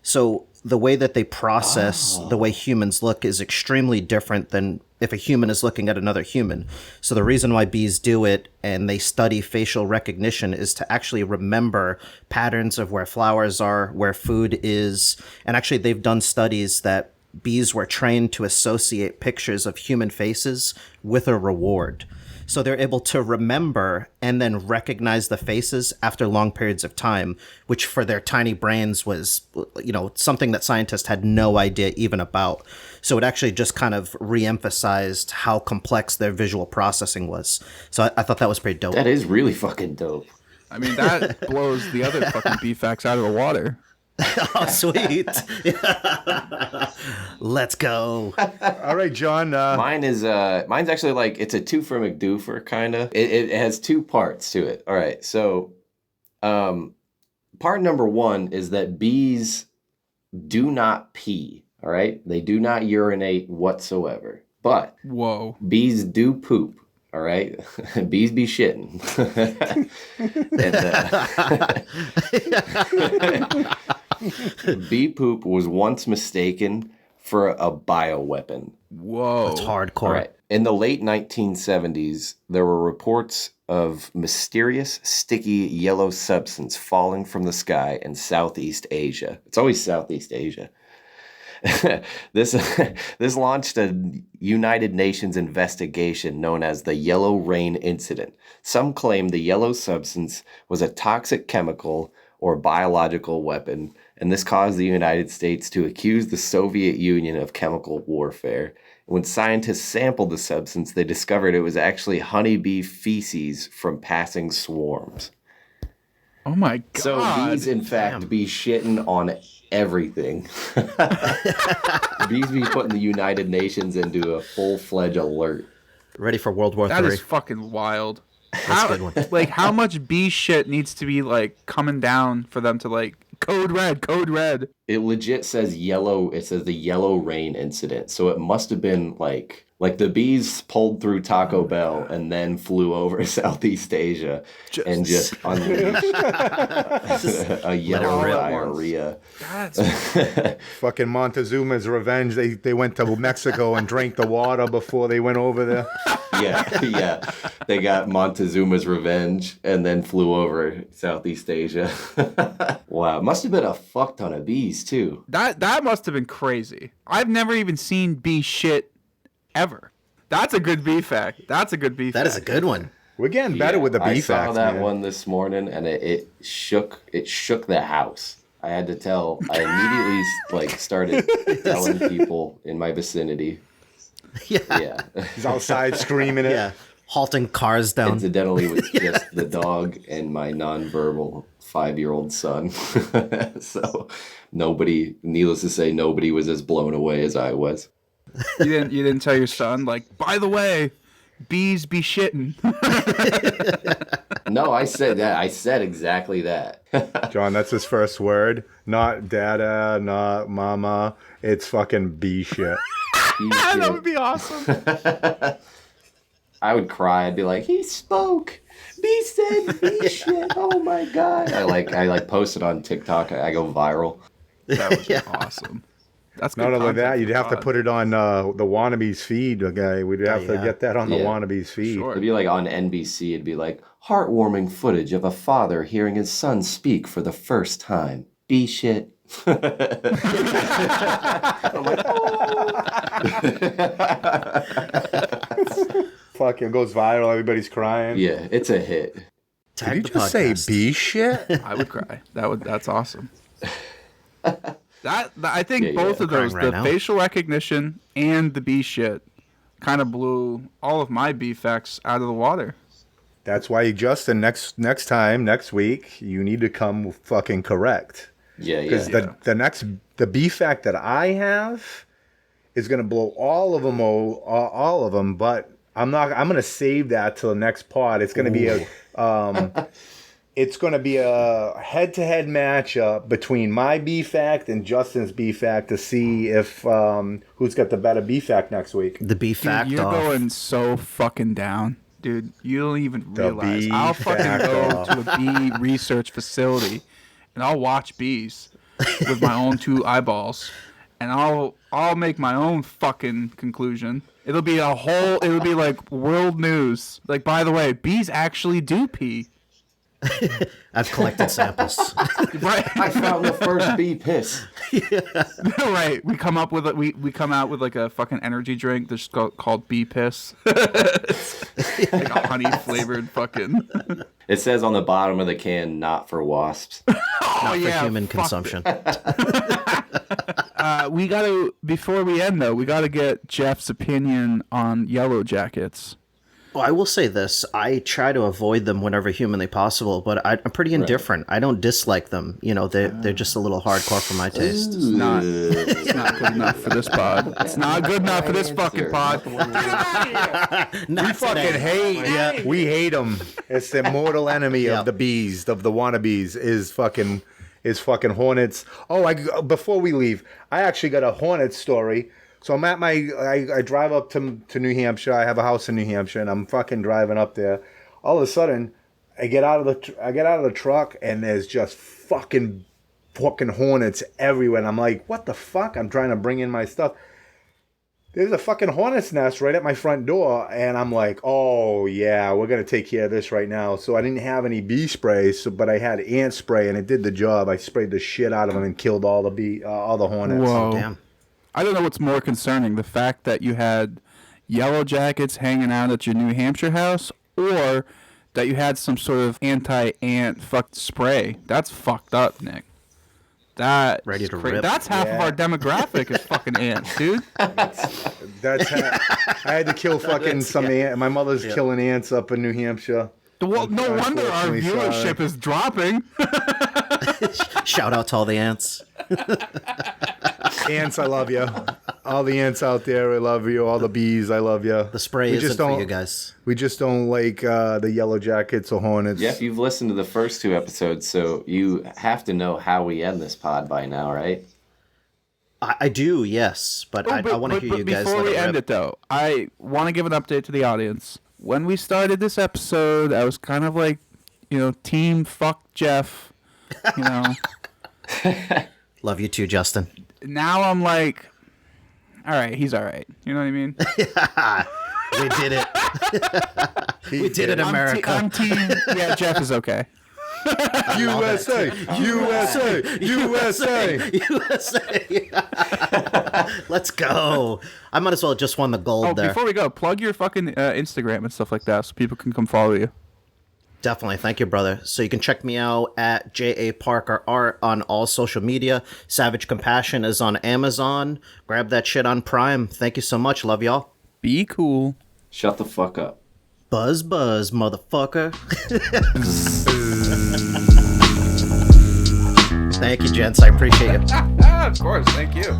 So the way that they process the way humans look is extremely different than if a human is looking at another human. So the reason why bees do it and they study facial recognition is to actually remember patterns of where flowers are, where food is. And actually they've done studies that bees were trained to associate pictures of human faces with a reward. So they're able to remember and then recognize the faces after long periods of time, which for their tiny brains was, something that scientists had no idea even about. So it actually just kind of re-emphasized how complex their visual processing was. So I thought that was pretty dope. That is really fucking dope. I mean, that blows the other fucking bee facts out of the water. Oh, sweet. Let's go. All right, John. Mine's actually like, it's a two for McDoofer kind of. It has two parts to it. All right, so part number one is that bees do not pee. All right, they do not urinate whatsoever, but Whoa. bees do poop. All right, bees be shitting. Bee poop was once mistaken for a bioweapon. Whoa. It's hardcore. All right. In the late 1970s, there were reports of mysterious, sticky yellow substance falling from the sky in Southeast Asia. It's always Southeast Asia. This launched a United Nations investigation known as the Yellow Rain Incident. Some claim the yellow substance was a toxic chemical or biological weapon, and this caused the United States to accuse the Soviet Union of chemical warfare. When scientists sampled the substance, they discovered it was actually honeybee feces from passing swarms. Oh my god. So bees, in fact, be shitting on everything. Bees be putting the United Nations into a full-fledged alert. Ready for World War That III. is fucking wild. That's a good one. Like, how much bee shit needs to be like coming down for them to like code red? It legit says yellow. It says the Yellow Rain Incident. So it must have been like the bees pulled through Taco Bell and then flew over Southeast Asia and just unleashed a yellow rip. diarrhea. That's Fucking Montezuma's revenge. They went to Mexico and drank the water before they went over there. Yeah. They got Montezuma's revenge and then flew over Southeast Asia. Wow. Must have been a fuck ton of bees, too. that must have been crazy. I've never even seen bee shit ever. That's a good bee fact. That's a good bee That fact. is a good one. We're getting better with the I bee saw facts, that man. one this morning, and it shook the house. I had to tell. I immediately started telling people in my vicinity. Yeah. He's outside screaming it. Yeah. Halting cars down. Incidentally, with just the dog and my nonverbal 5-year-old son. So needless to say, nobody was as blown away as I was. You didn't tell your son, like, by the way, bees be shitting. No, I said that. I said exactly that. John, that's his first word. Not dada, not mama. It's fucking bee shit. That would be awesome. I would cry. I'd be like, he spoke. Bee said bee shit. Oh my god. I post it on TikTok. I go viral. That would be awesome. That's good Not only content that, for you'd the have to pod. put it on the Wannabeez feed, okay? We'd have to get that on the Yeah. Wannabeez feed. Sure. It'd be like on NBC. It'd be like heartwarming footage of a father hearing his son speak for the first time. Bee shit. I'm like, Fucking goes viral. Everybody's crying. yeah, it's a hit. Did Tag you the just say podcast. bee shit? I would cry. That's awesome. I think Yeah, both of those, crying right the now. facial recognition and the bee shit, kind of blew all of my bee facts out of the water. That's why, Justin, next week, you need to come fucking correct. Yeah, yeah. Because the bee fact that I have is gonna blow all of them, but I'm gonna save that till the next pod. It's gonna be a head-to-head matchup between my bee fact and Justin's bee fact to see if who's got the better bee fact next week. The bee Dude, fact you're off. going so fucking down. Dude, you don't even The realize. bee I'll fucking fact go off. to a bee research facility and I'll watch bees with my own 2 eyeballs. And I'll make my own fucking conclusion. It'll be like world news. Like, by the way, bees actually do pee. I've collected samples. Right. I found the first bee piss. Right. We come out with like a fucking energy drink that's called bee piss. It's like a honey flavored fucking. It says on the bottom of the can, not for wasps. Oh For yeah. human fuck consumption. We gotta, before we end though, we gotta get Jeff's opinion on yellow jackets. Well, I will say this. I try to avoid them whenever humanly possible, but I'm pretty indifferent. I don't dislike them. You know, they're just a little hardcore for my taste. It's not good enough for this pod. It's not good enough for this fucking pod. We fucking hate. We hate them. It's the mortal enemy Yeah. of the bees, of the Wannabees, is fucking hornets. Oh, before we leave, I actually got a hornet story. So I'm at I drive up to New Hampshire. I have a house in New Hampshire, and I'm fucking driving up there. All of a sudden, I get out of the truck, and there's just fucking hornets everywhere. And I'm like, what the fuck? I'm trying to bring in my stuff. There's a fucking hornet's nest right at my front door, and I'm like, oh yeah, we're gonna take care of this right now. So I didn't have any bee spray, but I had ant spray, and it did the job. I sprayed the shit out of them and killed all the hornets. Whoa. Damn. I don't know what's more concerning, the fact that you had yellow jackets hanging out at your New Hampshire house, or that you had some sort of anti-ant fuck spray. That's fucked up, Nick. That Ready is to cra- rip. That's half of our demographic is fucking ants, dude. That's I had to kill fucking some ant. My mother's killing ants up in New Hampshire. Well, no wonder our Unfortunately, viewership sorry. is dropping. Shout out to all the ants. Ants, I love you. All the ants out there, I love you. All the bees, I love you. The spray isn't for you guys. We just don't like the yellow jackets or hornets. Jeff, you've listened to the first 2 episodes, so you have to know how we end this pod by now, right? I do, yes, but I want to hear you guys Before let we it end rip. it, though, I want to give an update to the audience. When we started this episode, I was kind of like, team fuck Jeff, Love you too, Justin. Now I'm like, all right, he's all right. You know what I mean? We did it. We did it, America. I'm team. Yeah, Jeff is okay. USA, USA, USA. USA. Let's go. I might as well have just won the gold Oh, there. before we go, plug your fucking Instagram and stuff like that so people can come follow you. Definitely. Thank you, brother. So you can check me out at J.A. Parker Art on all social media. Savage Compassion is on Amazon. Grab that shit on Prime. Thank you so much. Love y'all. Be cool. Shut the fuck up. Buzz, buzz, motherfucker. Thank you, gents. I appreciate it. Of course. Thank you.